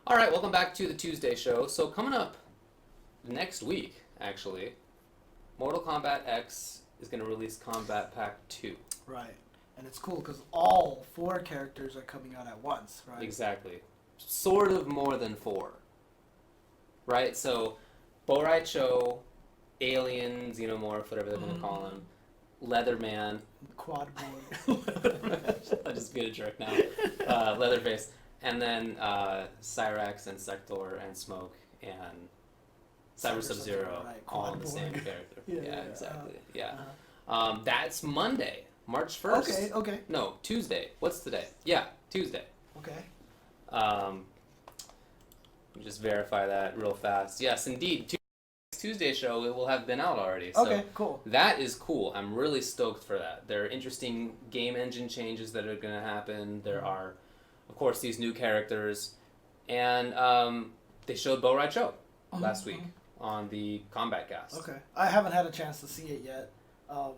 All right, welcome back to the Tuesday show. So coming up next week, actually, Mortal Kombat X is going to release Combat Pack 2. Right. And it's cool because all 4 characters are coming out at once, right? Exactly. Sort of more than 4. Right? So, Bo-Rai Cho, Alien, Xenomorph, whatever they're going to call him, Leatherman. Quad boy. I'll just be a jerk now. Leatherface. And then Cyrax and Sector and Smoke and Cyber Sub-Zero, right. all in the Quad same Borg. character. Yeah, Exactly. Yeah. Uh-huh. That's Monday, March 1st. Okay. No, Tuesday. What's today? Yeah, Tuesday. Okay. Let me just verify that real fast. Yes, indeed. Tuesday show, it will have been out already. So Okay, cool. that is cool. I'm really stoked for that. There are interesting game engine changes that are going to happen. There are, of course, these new characters. And they showed Bo-Rai Cho last week on the Combat Cast. Okay. I haven't had a chance to see it yet. I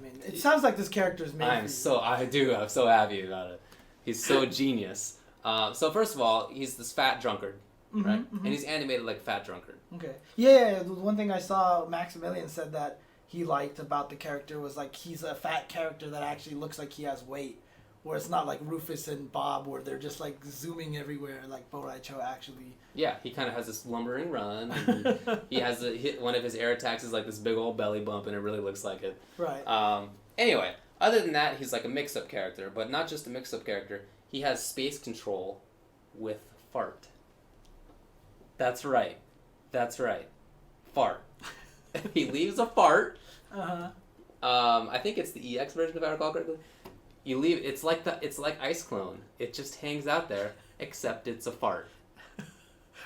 mean, it sounds like this character is made for you. I'm so happy about it. He's so genius. So first of all, he's this fat drunkard, right? And he's animated like a fat drunkard. Okay. Yeah, the one thing I saw, Maximilian said that he liked about the character was like he's a fat character that actually looks like he has weight. Where it's not like Rufus and Bob where they're just like zooming everywhere like Bo-Rai Cho actually. Yeah, he kind of has this lumbering run. And he has one of his air attacks is like this big old belly bump and it really looks like it. Right. Anyway, other than that, he's like a mix-up character. But not just a mix-up character. He has space control with fart. That's right. Fart. He leaves a fart. I think it's the EX version if I recall correctly. You leave it's like Ice Clone. It just hangs out there, except it's a fart.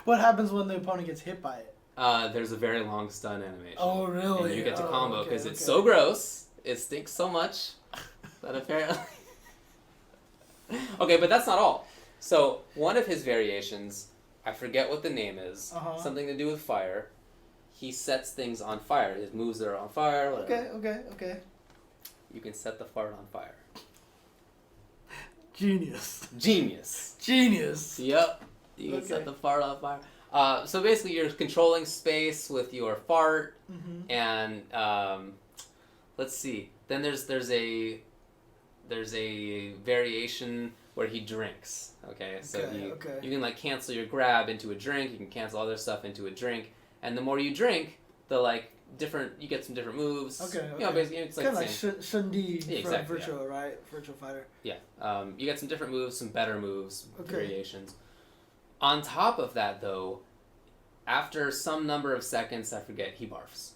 What happens when the opponent gets hit by it? There's a very long stun animation. Oh really? And you get to combo because okay. it's so gross. It stinks so much that apparently. Okay, but that's not all. So one of his variations, I forget what the name is. Something to do with fire. He sets things on fire. His moves are on fire. Whatever. Okay. You can set the fart on fire. Genius. Yep. You can set the fart on fire. So basically, you're controlling space with your fart, and let's see. Then there's a variation where he drinks. Okay, so you can like cancel your grab into a drink. You can cancel other stuff into a drink, and the more you drink, the like different you get some different moves. Okay. You know, basically it's like kind of like Shundi from exactly, Virtua, right? Virtua Fighter. Yeah. You get some different moves, some better moves, variations. On top of that, though, after some number of seconds, I forget, he barfs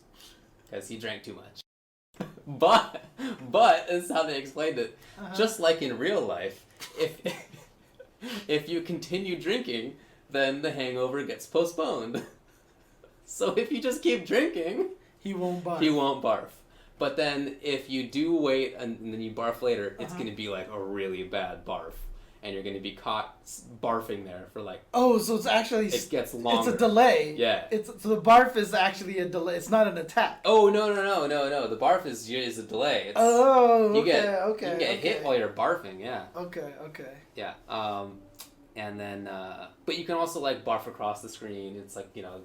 because he drank too much. But this is how they explained it. Just like in real life, if you continue drinking, then the hangover gets postponed. So if you just keep drinking, he won't barf. But then if you do wait and then you barf later, it's going to be like a really bad barf. And you're going to be caught barfing there for like... Oh, so it's actually... It gets longer. It's a delay. Yeah. So the barf is actually a delay. It's not an attack. Oh, no. The barf is a delay. It's, okay. You can get hit while you're barfing, yeah. Okay. Yeah. And then... but you can also like barf across the screen. It's like, you know...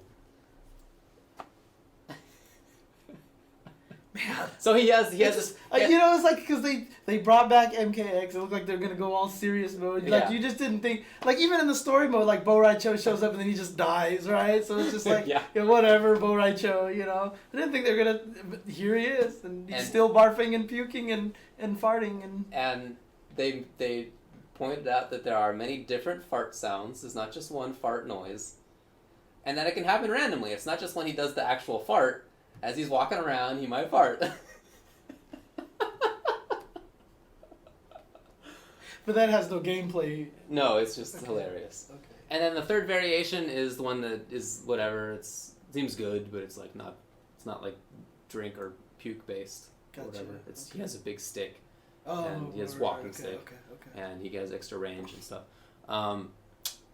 Man. So he has this... You know, it's like because they brought back MKX. It looked like they're going to go all serious mode. Like, you just didn't think... Like, even in the story mode, like, Bo-Rai Cho shows up and then he just dies, right? So it's just like, whatever, Bo-Rai Cho, you know? I didn't think they were going to... Here he is. And he's still barfing and puking and farting. And they pointed out that there are many different fart sounds. There's not just one fart noise. And that it can happen randomly. It's not just when he does the actual fart. As he's walking around, he might fart. But that has no gameplay. No, it's just hilarious. Okay. And then the third variation is the one that is whatever. It seems good, but it's like not. It's not like drink or puke based. Gotcha. Or whatever. He has a big stick. And he has walking stick. And he has extra range and stuff.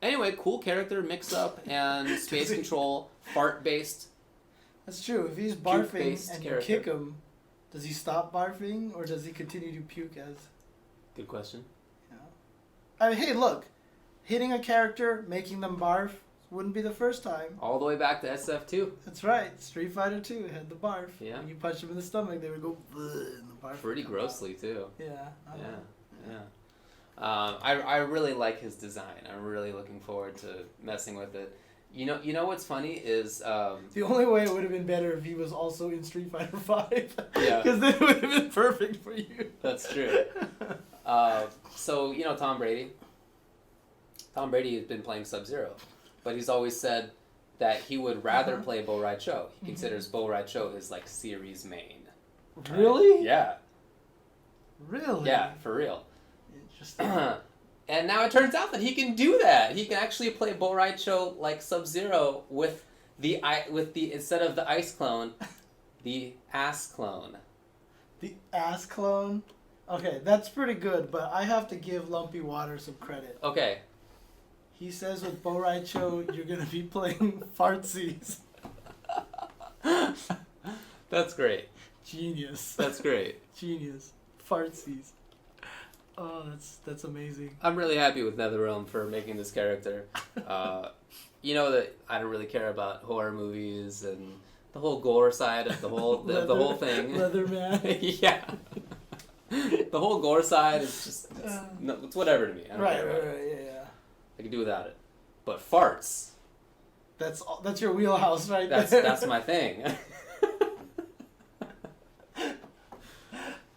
Anyway, cool character mix up and space control, fart based. That's true. If he's barfing and you kick him, does he stop barfing or does he continue to puke as... Good question. You know? I mean, hey, look. hitting a character, making them barf, wouldn't be the first time. All the way back to SF2. That's right. Street Fighter 2 had the barf. Yeah. When you punch them in the stomach, they would go and the barf. Pretty grossly, too. Yeah. I really like his design. I'm really looking forward to messing with it. You know what's funny is the only way it would have been better if he was also in Street Fighter 5. Yeah. Because then it would have been perfect for you. That's true. So Tom Brady. Tom Brady has been playing Sub-Zero, but he's always said that he would rather play Bo' Rai Cho. He considers Bo' Rai Cho his like series main. Right? Really? Yeah. Really? Yeah, for real. Interesting. And now it turns out that he can do that. He can actually play Bo' Rai Cho like Sub-Zero with the instead of the ice clone, the ass clone. The ass clone? Okay, that's pretty good, but I have to give Lumpy Water some credit. Okay. He says with Bo' Rai Cho, you're going to be playing fartsies. That's great. Genius. That's great. Genius. Fartsies. Oh, that's amazing. I'm really happy with NetherRealm for making this character. You know that I don't really care about horror movies and the whole gore side of the whole the whole thing. Leatherman. Yeah. The whole gore side is just it's whatever to me. I don't care about it. Yeah. I can do without it. But farts. That's your wheelhouse right there. That's my thing.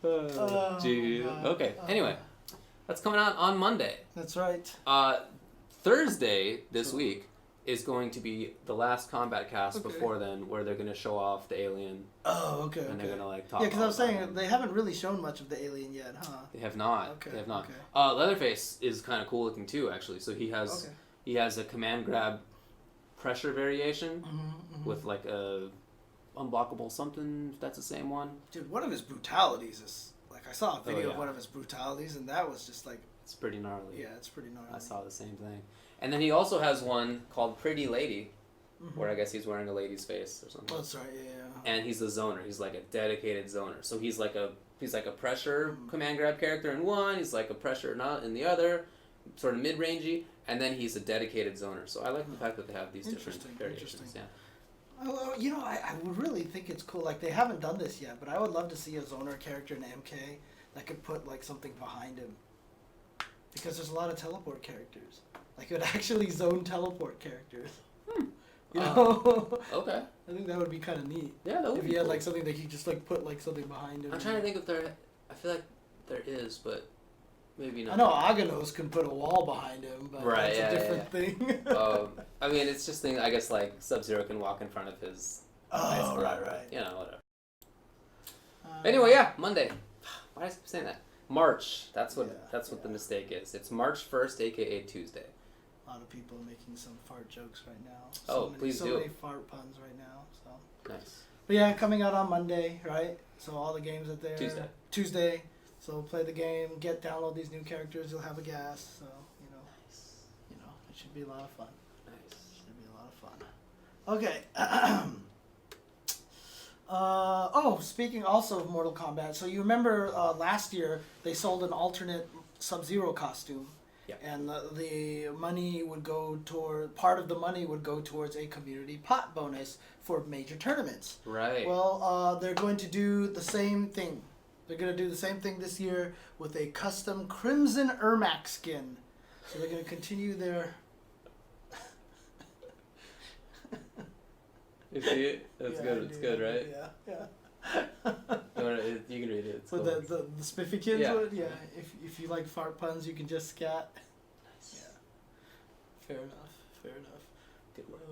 Jeez. Okay. Anyway, that's coming out on Monday. That's right. Thursday this week is going to be the last Combat Cast before then, where they're going to show off the alien. Oh, okay. And they're going to like talk. Yeah, because I was saying they haven't really shown much of the alien yet, huh? They have not. Okay. They have not. Okay. Leatherface is kind of cool looking too, actually. So he has a command grab pressure variation with like a unblockable something. If that's the same one. Dude, one of his brutalities is like I saw a video of one of his brutalities, and that was just like. It's pretty gnarly. Yeah, it's pretty gnarly. I saw the same thing. And then he also has one called Pretty Lady, where I guess he's wearing a lady's face or something. That's right, yeah. And he's a zoner. He's like a dedicated zoner. So he's like a pressure command grab character in one. He's like a pressure not in the other, sort of mid-rangey. And then he's a dedicated zoner. So I like the fact that they have these different variations. Yeah. Well, I would really think it's cool. Like they haven't done this yet, but I would love to see a zoner character in MK that could put like something behind him. Because there's a lot of teleport characters. Like, it would actually zone teleport characters. You know? Okay. I think that would be kind of neat. Yeah, that would be If you had, cool. like, something that you just, like, put, like, something behind him. I'm trying to think if there... I feel like there is, but maybe not. I know Aganos can put a wall behind him, but that's a different thing. I mean, it's just thing. I guess, like, Sub-Zero can walk in front of his... Oh, right. You know, whatever. Anyway, yeah, Monday. Why did I keep saying that? March. That's what the mistake is. It's March 1st, aka Tuesday. A lot of people are making some fart jokes right now. Please do. So many fart puns right now. So. Nice. But yeah, coming out on Monday, right? So all the games are there. Tuesday. So play the game, download these new characters. You'll have a gas. So it should be a lot of fun. Nice. Should be a lot of fun. Okay. Speaking also of Mortal Kombat, so you remember last year they sold an alternate Sub-Zero costume, and the money would go part of the money would go towards a community pot bonus for major tournaments. Right. Well, they're going to do the same thing. They're going to do the same thing this year with a custom Crimson Ermac skin. So they're going to continue their... You see it? That's good. It's good, right? Yeah. You can read it. It's cool. The Spiffykins one? Yeah. If you like fart puns, you can just scat. Nice. Yeah. Fair enough. Good work.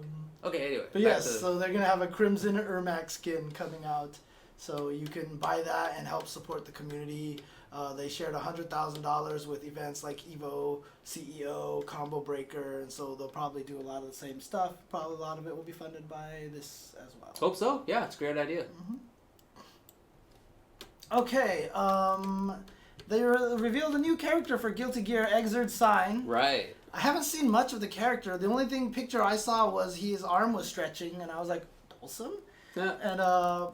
Okay, anyway. But yes, so they're going to have a Crimson Ermac skin coming out. So you can buy that and help support the community. They shared $100,000 with events like Evo, CEO, Combo Breaker, and so they'll probably do a lot of the same stuff. Probably a lot of it will be funded by this as well. Hope so. Yeah, it's a great idea. Okay, they revealed a new character for Guilty Gear, Exert Sign. Right. I haven't seen much of the character. The only picture I saw was his arm was stretching, and I was like, awesome. Yeah. And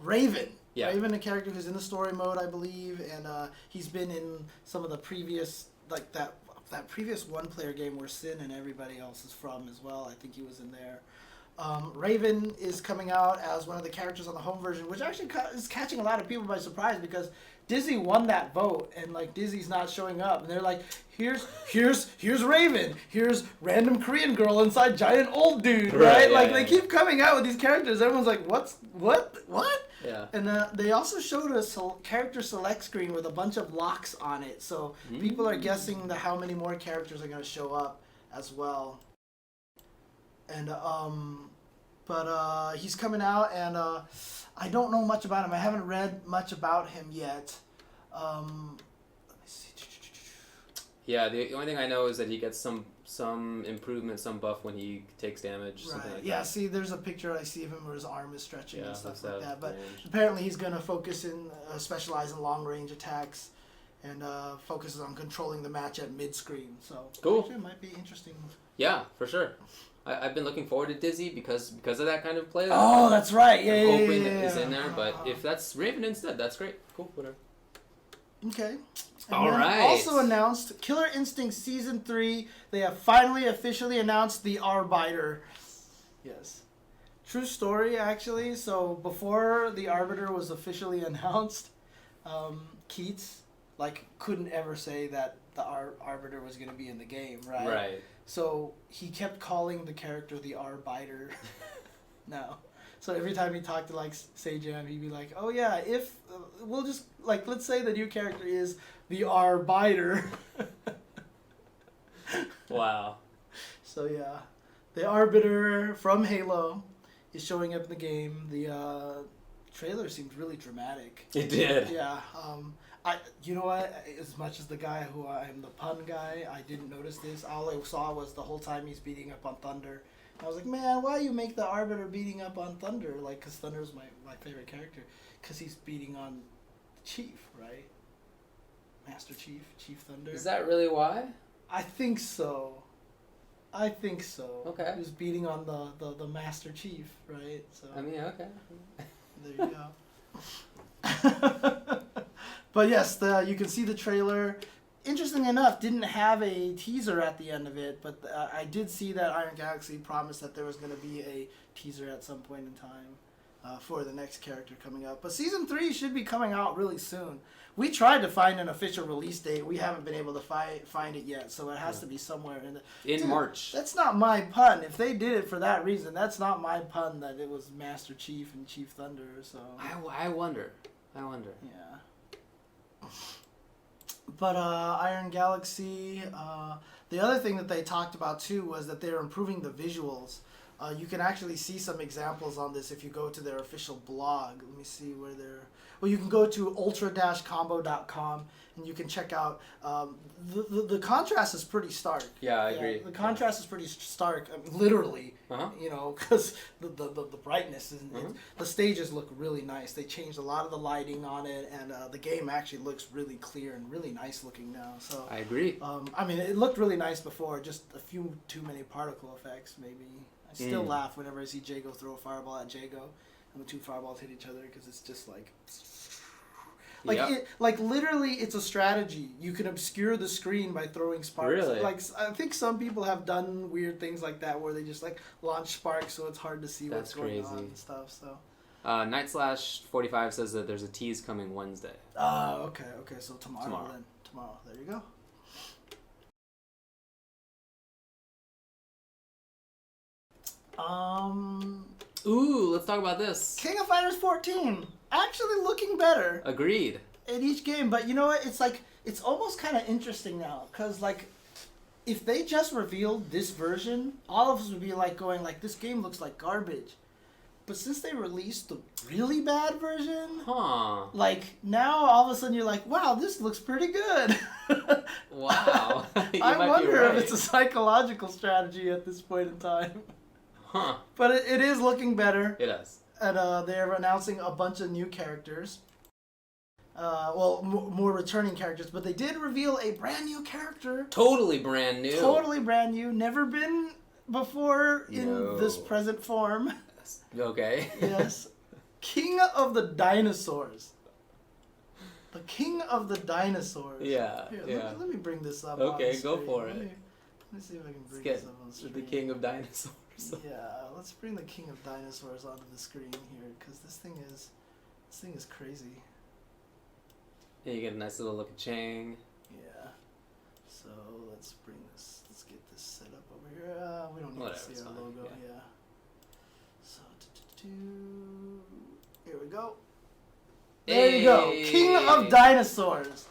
Raven. Yeah. Raven, a character who's in the story mode, I believe, and he's been in some of the previous, like that that previous one-player game where Sin and everybody else is from as well. I think he was in there. Raven is coming out as one of the characters on the home version, which actually is catching a lot of people by surprise because Dizzy won that vote, and like Dizzy's not showing up, and they're like, here's Raven, here's random Korean girl inside giant old dude, right? Like they keep coming out with these characters. Everyone's like, what? Yeah. And they also showed a character select screen with a bunch of locks on it, so people are guessing how many more characters are going to show up as well. And but he's coming out, and I don't know much about him. I haven't read much about him yet. Let me see. Yeah, the only thing I know is that he gets some improvement, some buff when he takes damage. Right. Something like yeah. that. See, there's a picture I see of him where his arm is stretching and stuff like that. But range. apparently he's gonna focus specialize in long range attacks, and focuses on controlling the match at mid screen. So cool. Actually, it might be interesting. Yeah, for sure. I've been looking forward to Dizzy because of that kind of play. Oh, that's right. Yeah, I'm hoping is in there, but if that's Raven instead, that's great. Cool, whatever. Okay. All right. Also announced Killer Instinct Season 3. They have finally officially announced the Arbiter. Yes. True story, actually. So before the Arbiter was officially announced, Keats couldn't ever say that the Arbiter was going to be in the game, right? Right. So he kept calling the character the Arbiter. No. So every time he talked to Sejam, he'd be like, "Oh yeah, if we'll just let's say the new character is the Arbiter." Wow. So yeah, the Arbiter from Halo is showing up in the game. The trailer seemed really dramatic. It did. Yeah. You know what? As much as the guy who I'm the pun guy, I didn't notice this. All I saw was the whole time he's beating up on Thunder. I was like, man, why you make the Arbiter beating up on Thunder? Because Thunder's my favorite character. Because he's beating on Chief, right? Master Chief, Chief Thunder. Is that really why? I think so. Okay. He was beating on the Master Chief, right? So. I mean, okay. There you go. But yes, you can see the trailer. Interesting enough, didn't have a teaser at the end of it, but I did see that Iron Galaxy promised that there was going to be a teaser at some point in time for the next character coming up. But Season 3 should be coming out really soon. We tried to find an official release date. We haven't been able to find it yet, so it has to be somewhere in March. That's not my pun. If they did it for that reason, that's not my pun that it was Master Chief and Chief Thunder. So I wonder. Yeah. But Iron Galaxy, the other thing that they talked about too was that they're improving the visuals. You can actually see some examples on this if you go to their official blog. Let me see where they're... Well, you can go to ultra-combo.com and you can check out... the contrast is pretty stark. Yeah, I agree. The contrast is pretty stark, literally. Because the brightness is... The stages look really nice. They changed a lot of the lighting on it, and the game actually looks really clear and really nice looking now. So I agree. I mean, it looked really nice before, just a few too many particle effects, maybe. I still laugh whenever I see Jago throw a fireball at Jago, and the two fireballs hit each other, because it's just literally, it's a strategy. You can obscure the screen by throwing sparks. Really? I think some people have done weird things like that, where they just launch sparks, so it's hard to see what's going on and stuff. So. Night/45 says that there's a tease coming Wednesday. Okay. So tomorrow then. Tomorrow. There you go. Ooh, let's talk about this. King of Fighters 14 actually looking better. Agreed. In each game, but you know what? It's almost kind of interesting now, because if they just revealed this version, all of us would be going this game looks like garbage. But since they released the really bad version, now all of a sudden you're like, wow, this looks pretty good. Wow. I wonder if it's a psychological strategy at this point in time. But it is looking better. It is. And they're announcing a bunch of new characters. More returning characters. But they did reveal a brand new character. Totally brand new. Never been before in this present form. Okay. Yes. King of the Dinosaurs. The The King of the Dinosaurs. Yeah. Here, let me bring this up. Okay, go for it. Let me see if I can bring this up on the screen. The King of Dinosaurs. Yeah, let's bring the King of Dinosaurs onto the screen here, because this thing is crazy. Yeah, you get a nice little look at Chang. Yeah. So let's get this set up over here. We don't need to see our logo. Yeah. So here we go. There you go. King of Dinosaurs.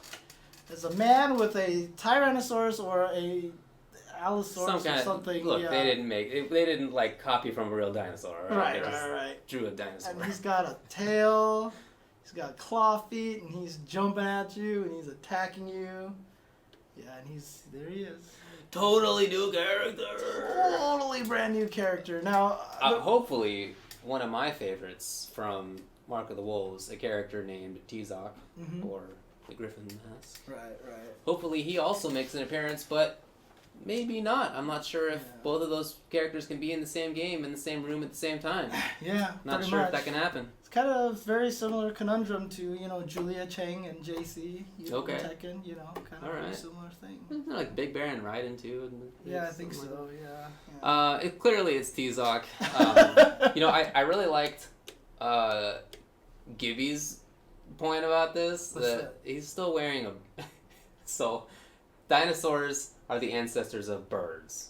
There's a man with a Tyrannosaurus or a Allosaurus or something. Look, they didn't like copy from a real dinosaur. Right? Right. Drew a dinosaur. And he's got a tail. He's got claw feet, and he's jumping at you, and he's attacking you. Yeah, and there he is. Totally new character. Totally brand new character. Now, hopefully, one of my favorites from Mark of the Wolves, a character named Tzok, or the Griffin Mask. Right. Hopefully, he also makes an appearance, but maybe not. I'm not sure if both of those characters can be in the same game, in the same room at the same time. Yeah, not sure if that can happen. It's kind of very similar conundrum to, Julia Chang and JC. Tekken, kind of a similar thing. Like Big Bear and Raiden too. Yeah, I think so. Yeah. Clearly it's Tzok. I really liked Gibby's point about this. That he's still wearing a. So, dinosaurs are the ancestors of birds.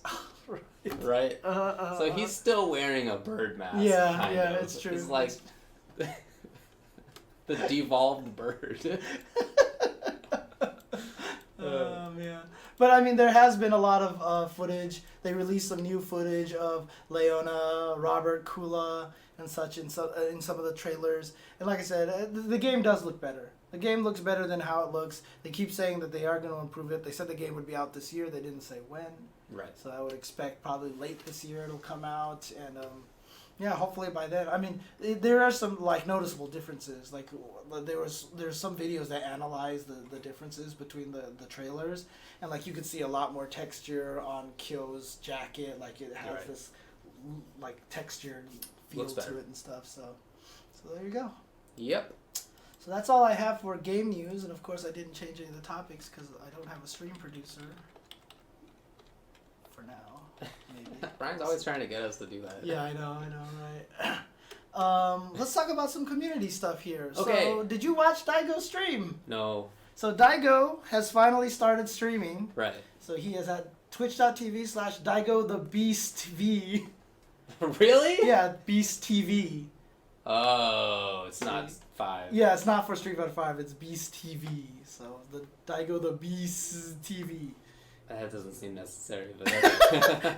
Right? So he's still wearing a bird mask. Yeah, it's true. It's like the devolved bird. Man. But I mean, there has been a lot of footage. They released some new footage of Leona, Robert, Kula, and such in some of the trailers. And like I said, the game does look better. The game looks better than how it looks. They keep saying that they are going to improve it. They said the game would be out this year. They didn't say when. Right. So I would expect probably late this year it'll come out. And hopefully by then. I mean, there are some noticeable differences. Like there's some videos that analyze the differences between the trailers, and you could see a lot more texture on Kyo's jacket. Like it has this textured feel to it and stuff. So there you go. Yep. So that's all I have for game news, and of course I didn't change any of the topics because I don't have a stream producer. For now, maybe. Brian's always trying to get us to do that. Yeah, I know, right? Let's talk about some community stuff here. Okay. So, did you watch Daigo stream? No. So, Daigo has finally started streaming. Right. So, he is at twitch.tv/Daigo the Beast V. Really? Yeah, Beast TV. Oh, it's not 5. Yeah, it's not for Street Fighter 5, it's Beast TV. So, the Daigo the Beast TV. That doesn't seem necessary, but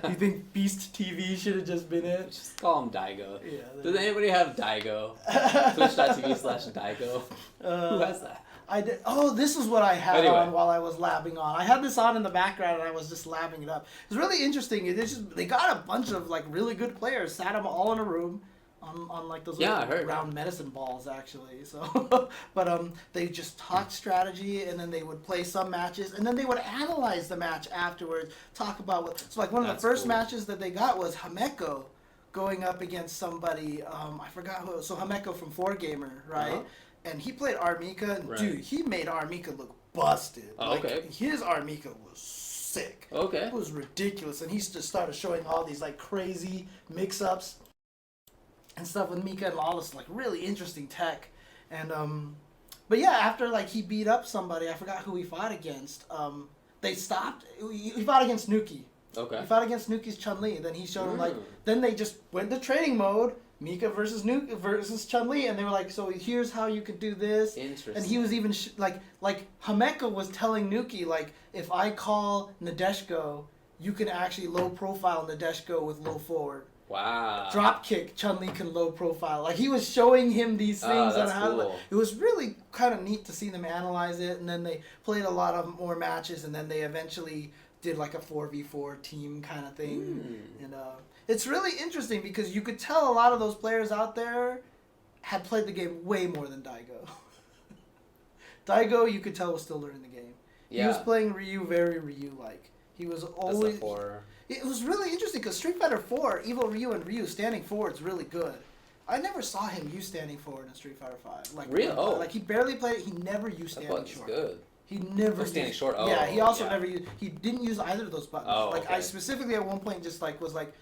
You think Beast TV should have just been it? Just call him Daigo. Yeah. Does anybody have Daigo? Twitch.tv/Daigo. Who has that? I did. Oh, this is what I had on while I was labbing on. I had this on in the background and I was just labbing it up. It was really interesting. They got a bunch of really good players, sat them all in a room. On those round medicine balls, actually. So, but they just talked strategy, and then they would play some matches, and then they would analyze the match afterwards. Talk about what. So, one of the first matches that they got was Hameko going up against somebody. I forgot who. So Hameko from 4Gamer, right? Uh-huh. And he played Armika, and dude, he made Armika look busted. Oh, okay. His Armika was sick. Okay. It was ridiculous, and he just started showing all these crazy mix-ups and stuff with Mika and all this really interesting tech. And but yeah, after he beat up somebody, I forgot who he fought against. They stopped. He fought against Nuki. Okay. He fought against Nuki's Chun-Li, and then he showed him then they just went to training mode, Mika versus Chun-Li, and they were so here's how you could do this. Interesting. And he was even Hameko was telling Nuki if I call Nadeshiko, you can actually low profile Nadeshiko with low forward. Wow. Drop kick, Chun-Li can low profile. He was showing him these things on how to. It was really kind of neat to see them analyze it, and then they played a lot of more matches, and then they eventually did a 4v4 team kind of thing. And it's really interesting because you could tell a lot of those players out there had played the game way more than Daigo. Daigo, you could tell, was still learning the game. Yeah. He was playing Ryu very Ryu-like. He was always. It was really interesting because Street Fighter 4, Evil Ryu and Ryu standing forward is really good. I never saw him use standing forward in Street Fighter 5. Like really? Oh, like he barely played it. He never used standing short. Good. He never standing short. Oh, yeah. He also never used. He didn't use either of those buttons. Oh, like okay. I specifically at one point just like was like,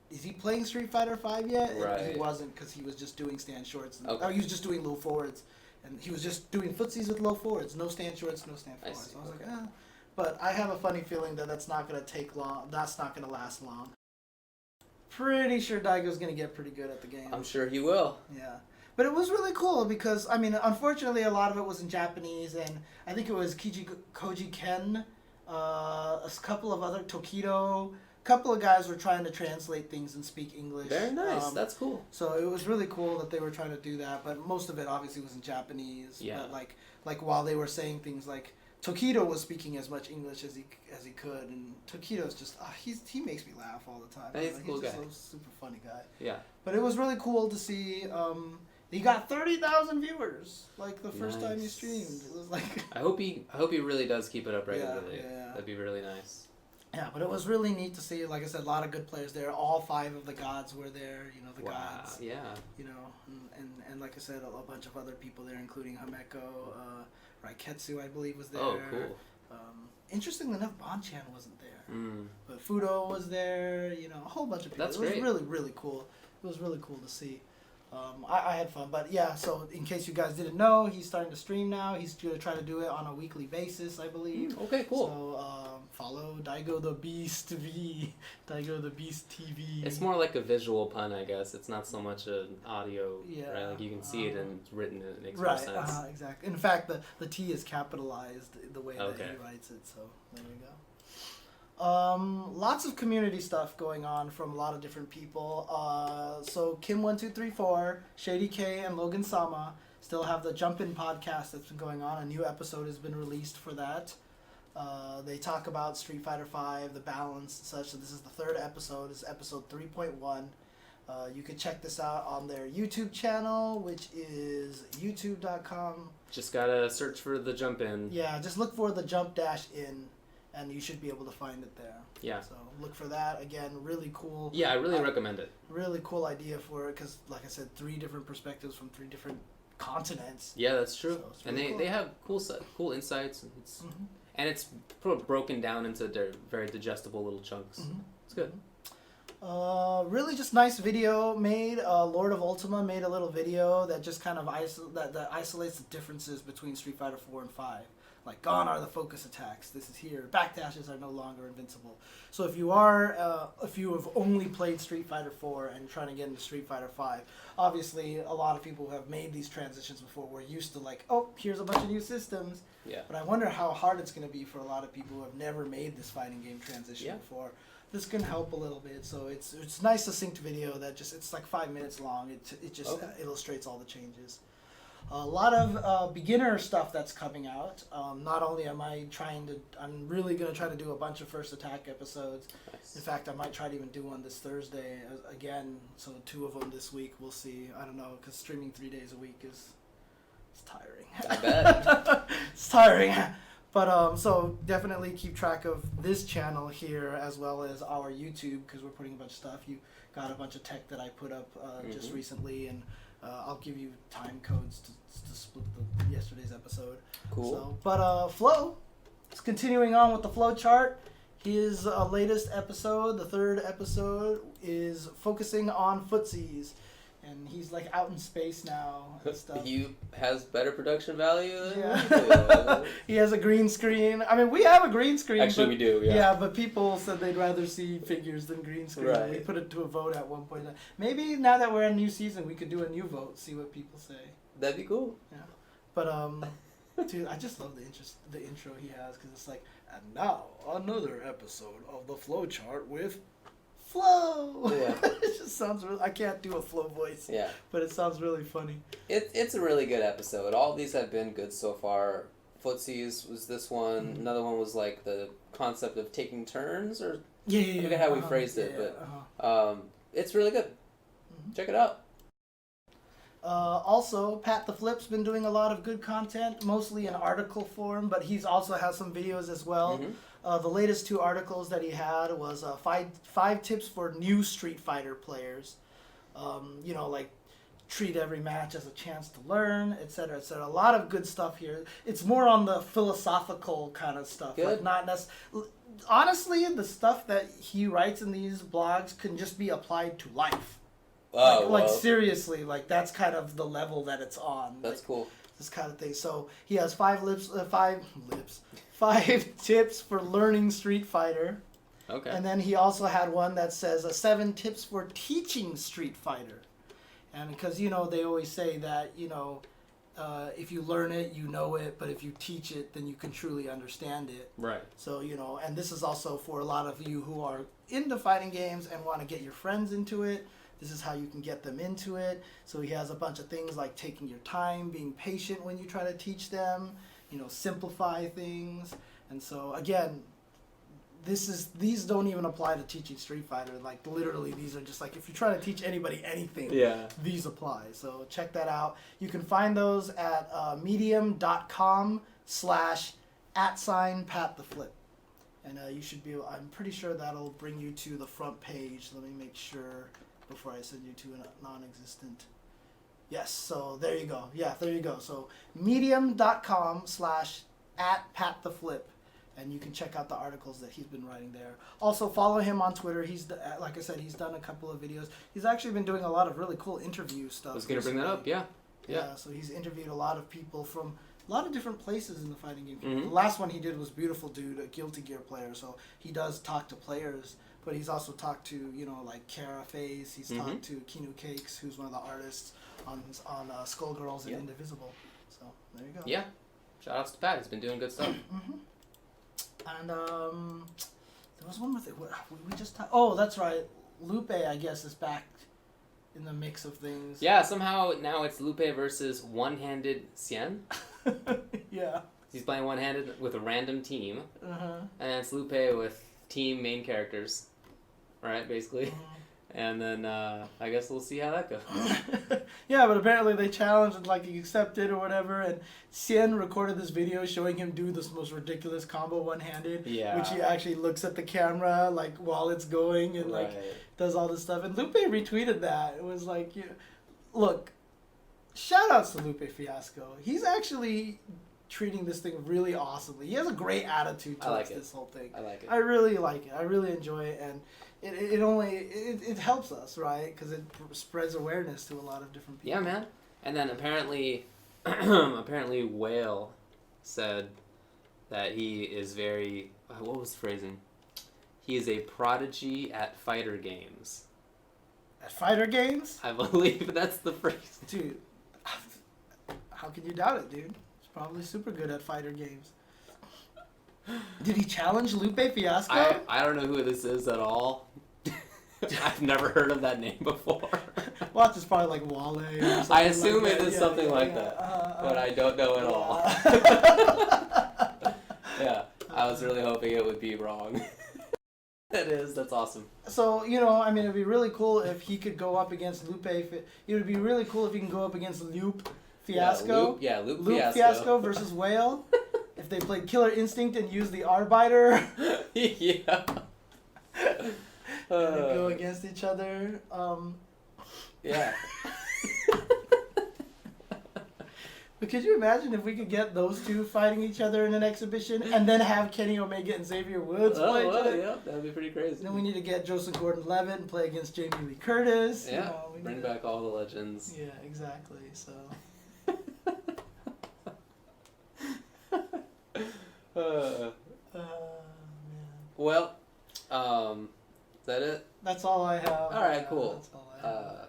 is he playing Street Fighter 5 yet? Right. And he wasn't because he was just doing stand shorts. Okay. Or he was just doing low forwards, and he was just doing footsies with low forwards, no stand shorts, no stand forwards. So I was like, eh. But I have a funny feeling that that's not gonna take long. That's not gonna last long. Pretty sure Daigo's gonna get pretty good at the game. I'm sure he will. Yeah. But it was really cool because, I mean, unfortunately a lot of it was in Japanese, and I think it was Koji Ken, a couple of other, Tokido, a couple of guys were trying to translate things and speak English. Very nice. That's cool. So it was really cool that they were trying to do that, but most of it obviously was in Japanese. Yeah. But like while they were saying things like, Tokido was speaking as much English as he could, and Tokido's just he makes me laugh all the time. He's a cool guy. He's just a super funny guy. Yeah. But it was really cool to see. He got 30,000 viewers like the first time he streamed. It was like. I hope he really does keep it up regularly. Yeah. That'd be really nice. Yeah, but it was really neat to see. Like I said, a lot of good players there. All 5 of the gods were there. You know, the gods. Yeah. You know, and like I said, a bunch of other people there, including Hameko, Raiketsu, I believe, was there. Oh, cool. Interestingly enough, Bonchan wasn't there. Mm. But Fudo was there. You know, a whole bunch of people. That's great. great. It was really, really cool. It was really cool to see. I had fun, but yeah, so in case you guys didn't know, he's starting to stream now. He's going to try to do it on a weekly basis, I believe. Okay, cool. So follow Daigo the Beast TV. Daigo the Beast TV. It's more like a visual pun, I guess. It's not so much an audio, yeah, right? Like you can see it and it's written, it makes right, more sense. Exactly. In fact, the T is capitalized the way that he writes it, so there you go. Lots of community stuff going on from a lot of different people. So Kim1234, Shady K, and Logan Sama still have the Jump In podcast that's been going on. A new episode has been released for that. They talk about Street Fighter V, the balance and such. So this is the 3rd episode. It's episode 3.1. You can check this out on their YouTube channel, which is youtube.com. Just gotta search for the Jump In. Yeah, just look for the Jump-In. And you should be able to find it there. Yeah. So look for that. Again, really cool. Yeah, I really recommend it. Really cool idea for it because, like I said, 3 different perspectives from 3 different continents. Yeah, that's true. So really cool. They have cool insights. And it's broken down into their very digestible little chunks. Mm-hmm. It's good. Really just nice video made. Lord of Ultima made a little video that just kind of that isolates the differences between Street Fighter 4 and 5. Like, gone are the focus attacks. This is here. Backdashes are no longer invincible. So if you have only played Street Fighter 4 and trying to get into Street Fighter 5, obviously a lot of people who have made these transitions before were used to like, oh, here's a bunch of new systems. Yeah. But I wonder how hard it's going to be for a lot of people who have never made this fighting game transition before. This can help a little bit. So it's nice succinct video that it's like 5 minutes long. It just illustrates all the changes. A lot of beginner stuff that's coming out. Not only I'm really going to try to do a bunch of First Attack episodes. Nice. In fact, I might try to even do one this Thursday again. So 2 of them this week. We'll see. I don't know, because streaming 3 days a week it's tiring. I bet. It's tiring. But so definitely keep track of this channel here as well as our YouTube because we're putting a bunch of stuff. You got a bunch of tech that I put up just recently, and I'll give you time codes to split yesterday's episode. Cool. So, but Flo is continuing on with the flow chart. His latest episode, the 3rd episode, is focusing on footsies. And he's like out in space now and stuff. He has better production value than we do. He has a green screen. I mean, we have a green screen. Actually, we do, yeah. Yeah, but people said they'd rather see figures than green screen. Right. We put it to a vote at one point. Maybe now that we're in a new season, we could do a new vote, see what people say. That'd be cool. Yeah. But, dude, I just love the intro he has because it's like, and now another episode of the flow chart with Flo. Yeah. It just sounds really. I can't do a Flo voice. Yeah. But it sounds really funny. It's a really good episode. All these have been good so far. Footsies was this one. Mm-hmm. Another one was like the concept of taking turns, or I forget how we phrased it, but it's really good. Mm-hmm. Check it out. Also, Pat the Flip's been doing a lot of good content, mostly in article form, but he's also has some videos as well. Mm-hmm. The latest 2 articles that he had was five tips for new Street Fighter players. treat every match as a chance to learn, etc., etc. A lot of good stuff here. It's more on the philosophical kind of stuff. Good. Like not necessarily. Honestly, the stuff that he writes in these blogs can just be applied to life. Oh, like seriously, like that's kind of the level that it's on. That's like, cool. This kind of thing. So he has 5 tips for learning Street Fighter. Okay. And then he also had one that says 7 tips for teaching Street Fighter. And because, you know, they always say that, you know, if you learn it, you know it, but if you teach it, then you can truly understand it. Right. So, you know, and this is also for a lot of you who are into fighting games and want to get your friends into it. This is how you can get them into it. So he has a bunch of things like taking your time, being patient when you try to teach them, you know, simplify things. And so, again, these don't even apply to teaching Street Fighter. Like, literally, these are just like, if you're trying to teach anity anything, these apply. So check that out. You can find those at medium.com/@PatTheFlip. And you should be, I'm pretty sure that'll bring you to the front page. Let me make sure before I send you to a non-existent. Yes, so there you go. Yeah, there you go. So medium.com/@PatTheFlip. And you can check out the articles that he's been writing there. Also, follow him on Twitter. He's, like I said, he's done a couple of videos. He's actually been doing a lot of really cool interview stuff. I was going to bring that up, yeah. So he's interviewed a lot of people from a lot of different places in the fighting game. Mm-hmm. The last one he did was Beautiful Dude, a Guilty Gear player. So he does talk to players, but he's also talked to, you know, like Kara Faze. He's talked to Kinu Cakes, who's one of the artists on Skullgirls and Indivisible. So there you go. Yeah. Shout outs to Pat. He's been doing good stuff. And there was one with it. We just oh, that's right. Lupe, I guess, is back in the mix of things. Yeah, somehow now it's Lupe versus one-handed Cien. Yeah. He's playing one-handed with a random team. And it's Lupe with team main characters, right, basically. And then I guess we'll see how that goes. Yeah, but apparently they challenged and like he accepted or whatever, and Cien recorded this video showing him do this most ridiculous combo one-handed, which he actually looks at the camera like while it's going and like does all this stuff. And Lupe retweeted that. It was like, you know, look, shout outs to Lupe Fiasco. He's actually treating this thing really awesomely. He has a great attitude towards this whole thing. I like it. I really like it. I really enjoy it, and it helps us, right? Because it spreads awareness to a lot of different people. Yeah, man. And then apparently Wale said that he is very, what was the phrasing? He is a prodigy at fighter games. At fighter games? I believe that's the phrase. Dude, how can you doubt it, dude? He's probably super good at fighter games. Did he challenge Lupe Fiasco? I don't know who this is at all. I've never heard of that name before. Watch is probably like Wale or something. I assume like it is something like that, but I don't know at all. Yeah, I was really hoping it would be wrong. It is. That's awesome. So, you know, I mean, it'd be really cool if he could go up against Lupe. It would be really cool if he can go up against Lupe Fiasco. Lupe Fiasco versus Wale. If they played Killer Instinct and used the Arbiter. Yeah. And they go against each other. Yeah. But could you imagine if we could get those two fighting each other in an exhibition and then have Kenny Omega and Xavier Woods play each other? Yeah, that would be pretty crazy. And then we need to get Joseph Gordon-Levitt and play against Jamie Lee Curtis. Yeah, you know, bring back all the legends. Yeah, exactly. So. Well, is that it? That's all I have. All right, cool. That's all I have.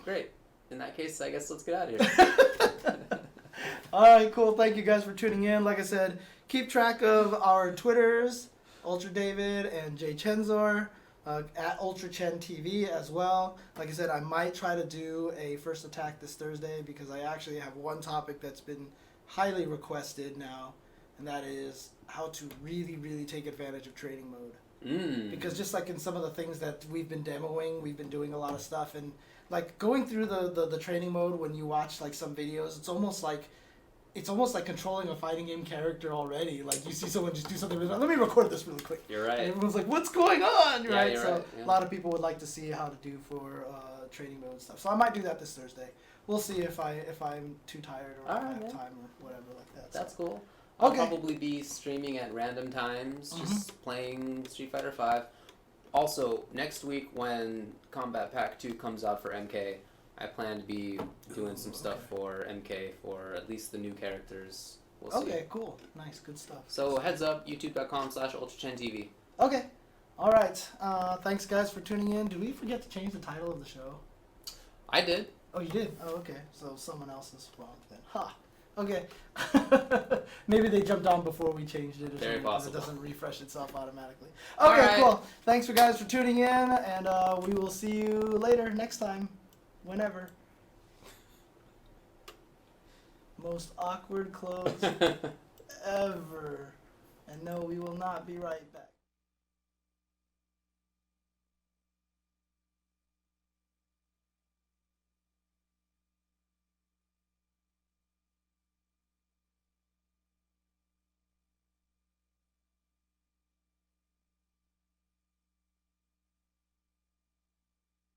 Great. In that case, I guess let's get out of here. All right, cool. Thank you guys for tuning in. Like I said, keep track of our Twitters, Ultra David and jchensor, at UltraChenTV as well. Like I said, I might try to do a first attack this Thursday because I actually have one topic that's been highly requested now, and that is how to really, really take advantage of training mode. Because just like in some of the things that we've been demoing, we've been doing a lot of stuff, and like going through the training mode when you watch like some videos, it's almost like it's almost like controlling a fighting game character already. Like, you see someone just do something, let me record this really quick. You're right. And everyone's like, what's going on? Yeah, Right? you're So right. Yeah. a lot of people would like to see how to do for training mode and stuff. So I might do that this Thursday. We'll see if I'm too tired or I have time or whatever like that. That's so. cool. I'll Okay. probably be streaming at random times, just playing Street Fighter V. Also, next week when Combat Pack 2 comes out for MK, I plan to be doing some stuff for MK for at least the new characters. We'll see. Okay, cool. Nice, good stuff. So heads up, youtube.com/UltraChenTV. Okay. All right. Thanks, guys, for tuning in. Did we forget to change the title of the show? I did. Oh, you did? Oh, okay. So someone else is wrong then. Ha! Okay. Maybe they jumped on before we changed it or Very something. possible. It doesn't refresh itself automatically. All Okay, right. cool. Thanks for guys for tuning in, and we will see you later next time. Whenever. Most awkward close ever. And no, we will not be right back.